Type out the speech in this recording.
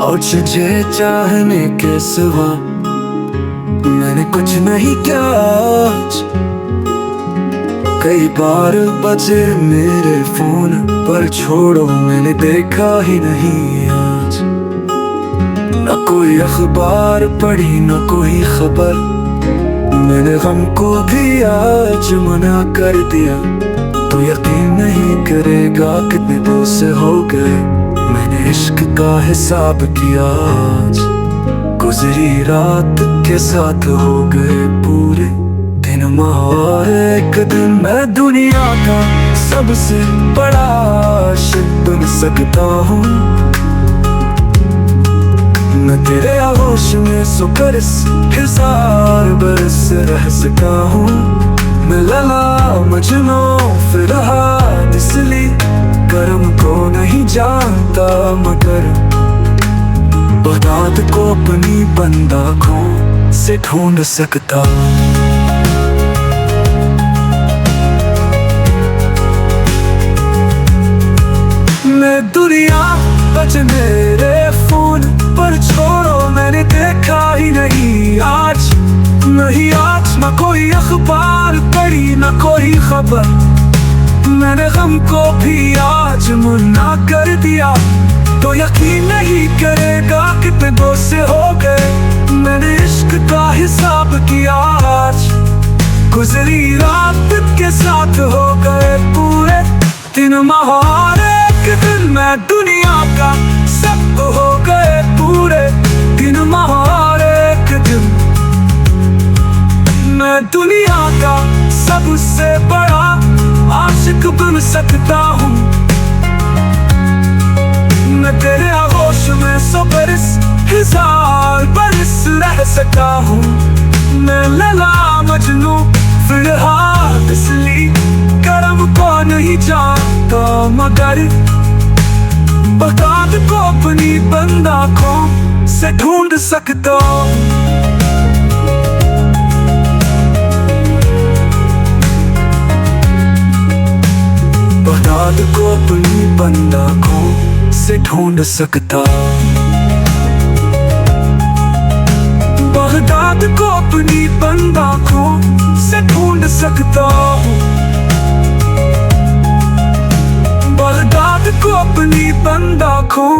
और तुझे चाहने के सिवा मैंने कुछ नहीं किया आज। कई बार बजे मेरे फोन पर, छोड़ो मैंने देखा ही नहीं आज। न कोई अखबार पढ़ी न कोई खबर, मैंने गम को भी आज मना कर दिया। तो यकीन नहीं करेगा कितने दिन से हो गए मैंने इश्क का हिसाब किया आज। गुजरी रात के साथ हो गए पूरे दिन माह और एक दिन। मैं दुनिया का सबसे बड़ा आशिक बन सकता हूँ। मैं तेरे आगोश में सोकर 1000 बरस रह सका हूँ। मैं लला मजनू फिर रहा इसलिए करम को नहीं जानता, मगर बगदाद को अपनी बंद आँखों से ढूंढ सकता। मैं दुनिया बच मेरे फोन पर, छोड़ो मैंने देखा ही नहीं आज। नहीं आज न कोई अखबार पढ़ी न कोई खबर, मैंने गम को भी आज मना कर दिया। तो यकीन नहीं करेगा कितने दिन से हो गए मैंने इश्क का हिसाब किया आज। गुजरी रात के साथ हो गए पूरे दिन माह और एक दिन। मैं दुनिया का सब हो गए पूरे दिन माह और एक दिन। मैं दुनिया का सबसे बड़ा आशिक बन सकता हूँ। मैं तेरे आगोश में 1000 बरस रह सकता हूँ। मैं लला मजनू फिर हाथ इसलिए करम को नहीं जानता, मगर बगदाद को अपनी बंद आँखों से ढूंढ सकता हूँ। बगदाद को अपनी बंद आँखों से ढूंढ सकता। बगदाद को अपनी बंद आँखों से ढूंढ सकता हूँ। बगदाद को अपनी बंद आँखों